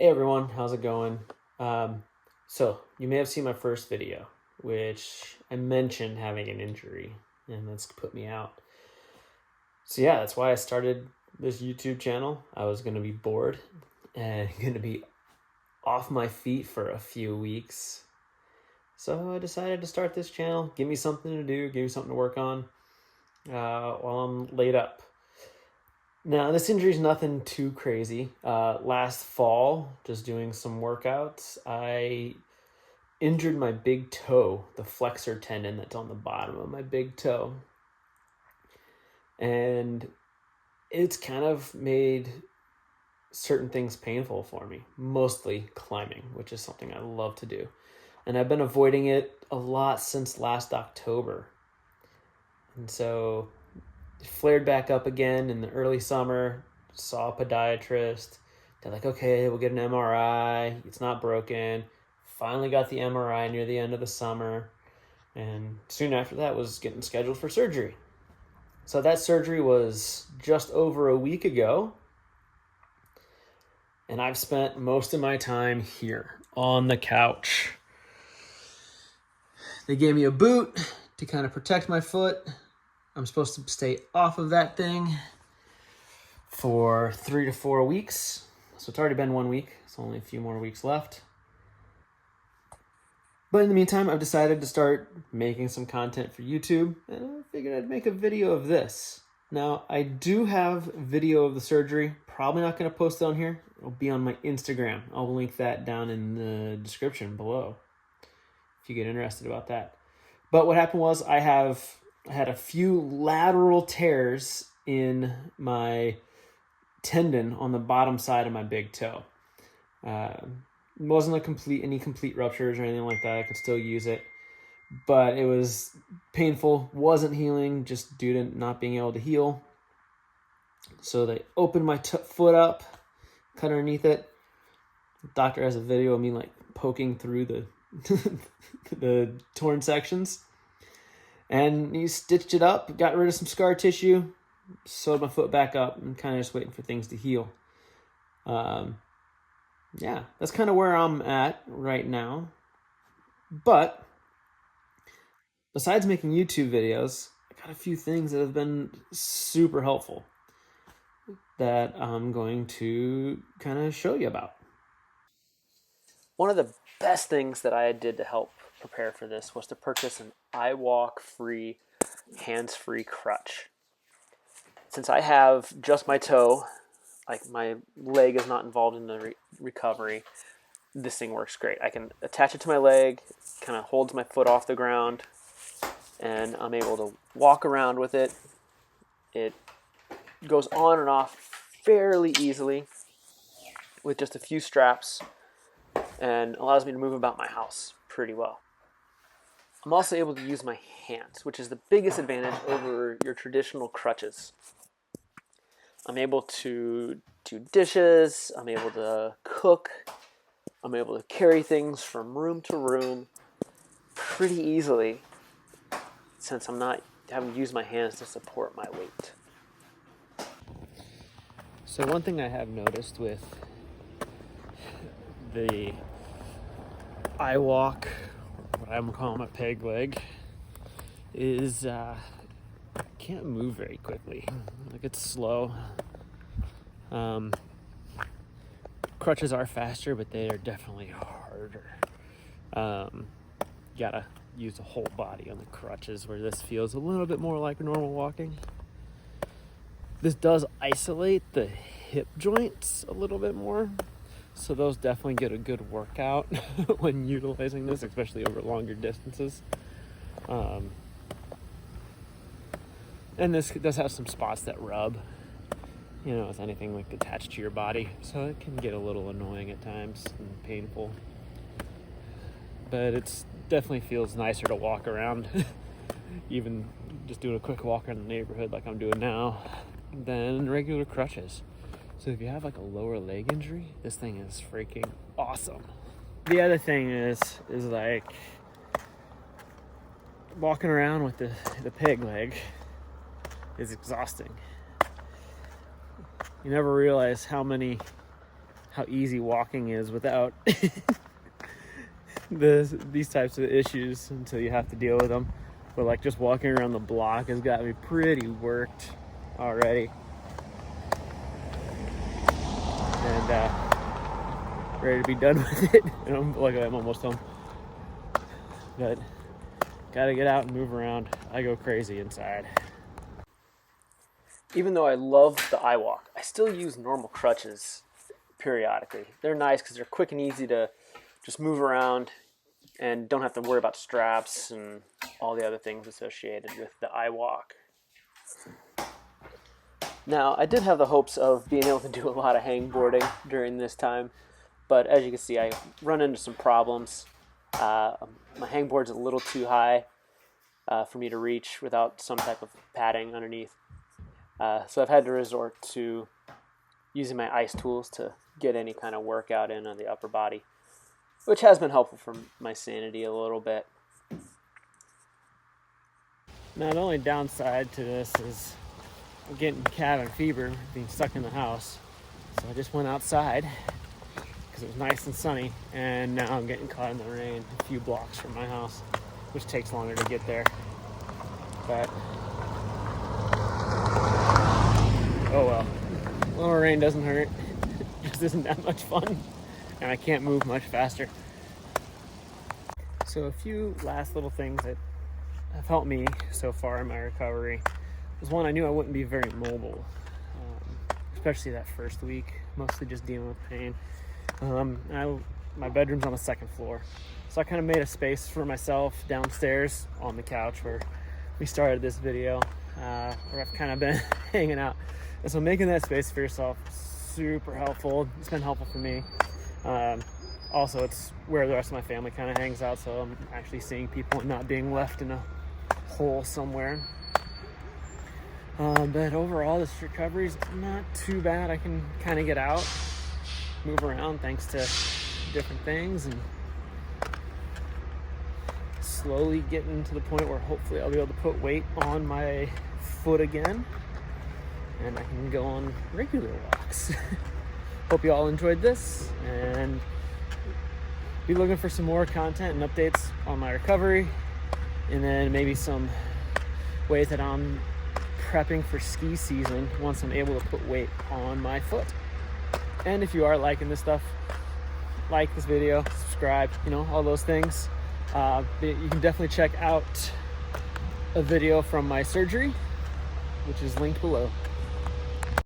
Hey everyone, how's it going? So you may have seen my first video, which I mentioned having an injury, and that's put me out. So yeah, that's why I started this YouTube channel. I was gonna be bored and gonna be off my feet for a few weeks. So I decided to start this channel, give me something to do, give me something to work on while I'm laid up. Now, this injury is nothing too crazy. Last fall, just doing some workouts, I injured my big toe, the flexor tendon that's on the bottom of my big toe. And it's kind of made certain things painful for me, mostly climbing, which is something I love to do. And I've been avoiding it a lot since last October. And so it flared back up again in the early summer, saw a podiatrist. They're like, okay, we'll get an MRI. It's not broken. Finally got the MRI near the end of the summer. And soon after that was getting scheduled for surgery. So that surgery was just over a week ago. And I've spent most of my time here on the couch. They gave me a boot to kind of protect my foot. I'm supposed to stay off of that thing for 3 to 4 weeks. So it's already been 1 week. It's only a few more weeks left. But in the meantime, I've decided to start making some content for YouTube, and I figured I'd make a video of this. Now, I do have video of the surgery. Probably not going to post it on here. It'll be on my Instagram. I'll link that down in the description below if you get interested about that. But what happened was I had a few lateral tears in my tendon on the bottom side of my big toe. It wasn't any complete ruptures or anything like that. I could still use it, but it was painful, wasn't healing just due to not being able to heal. So they opened my foot up, cut underneath it. The doctor has a video of me like poking through the the torn sections, and he stitched it up, got rid of some scar tissue, sewed my foot back up, and kind of just waiting for things to heal. Yeah, that's kind of where I'm at right now. But besides making YouTube videos, I got a few things that have been super helpful that I'm going to kind of show you about. One of the best things that I did to help prepare for this was to purchase an iWalk-free, hands-free crutch. Since I have just my toe, like my leg is not involved in the recovery, this thing works great. I can attach it to my leg, kind of holds my foot off the ground, and I'm able to walk around with it. It goes on and off fairly easily with just a few straps and allows me to move about my house pretty well. I'm also able to use my hands, which is the biggest advantage over your traditional crutches. I'm able to do dishes, I'm able to cook, I'm able to carry things from room to room pretty easily since I'm not having to use my hands to support my weight. So one thing I have noticed with the iWalk, what I'm calling my peg leg, is I can't move very quickly. Like, it's slow. Crutches are faster, but they are definitely harder. Gotta use the whole body on the crutches, where this feels a little bit more like normal walking. This does isolate the hip joints a little bit more, so those definitely get a good workout when utilizing this, especially over longer distances. And this does have some spots that rub, with anything like attached to your body, so it can get a little annoying at times and painful. But it definitely feels nicer to walk around, even just doing a quick walk around the neighborhood like I'm doing now, than regular crutches. So if you have like a lower leg injury, this thing is freaking awesome. The other thing is like walking around with the peg leg is exhausting. You never realize how many how easy walking is without these types of issues until you have to deal with them. But like just walking around the block has got me pretty worked already, and ready to be done with it. And luckily I'm almost home, but gotta get out and move around. I go crazy inside. Even though I love the iWalk, I still use normal crutches periodically. They're nice because they're quick and easy to just move around and don't have to worry about straps and all the other things associated with the iWalk. Now, I did have the hopes of being able to do a lot of hangboarding during this time, but as you can see, I run into some problems. My hangboard's a little too high for me to reach without some type of padding underneath. So I've had to resort to using my ice tools to get any kind of workout in on the upper body, which has been helpful for my sanity a little bit. Now, the only downside to this is I'm getting cabin fever, being stuck in the house. So I just went outside because it was nice and sunny, and now I'm getting caught in the rain a few blocks from my house, which takes longer to get there. But oh well. A little rain doesn't hurt. It just isn't that much fun, and I can't move much faster. So a few last little things that have helped me so far in my recovery was one, I knew I wouldn't be very mobile, especially that first week, mostly just dealing with pain. My bedroom's on the second floor, so I kind of made a space for myself downstairs on the couch where we started this video, where I've kind of been hanging out. And so making that space for yourself is super helpful. It's been helpful for me. Also, it's where the rest of my family kind of hangs out, so I'm actually seeing people and not being left in a hole somewhere. But overall, this recovery's not too bad. I can kind of get out, move around thanks to different things, and slowly getting to the point where hopefully I'll be able to put weight on my foot again, and I can go on regular walks. Hope you all enjoyed this, and be looking for some more content and updates on my recovery, and then maybe some ways that I'm prepping for ski season once I'm able to put weight on my foot. And if you are liking this stuff, like this video, subscribe, all those things. You can definitely check out a video from my surgery, which is linked below.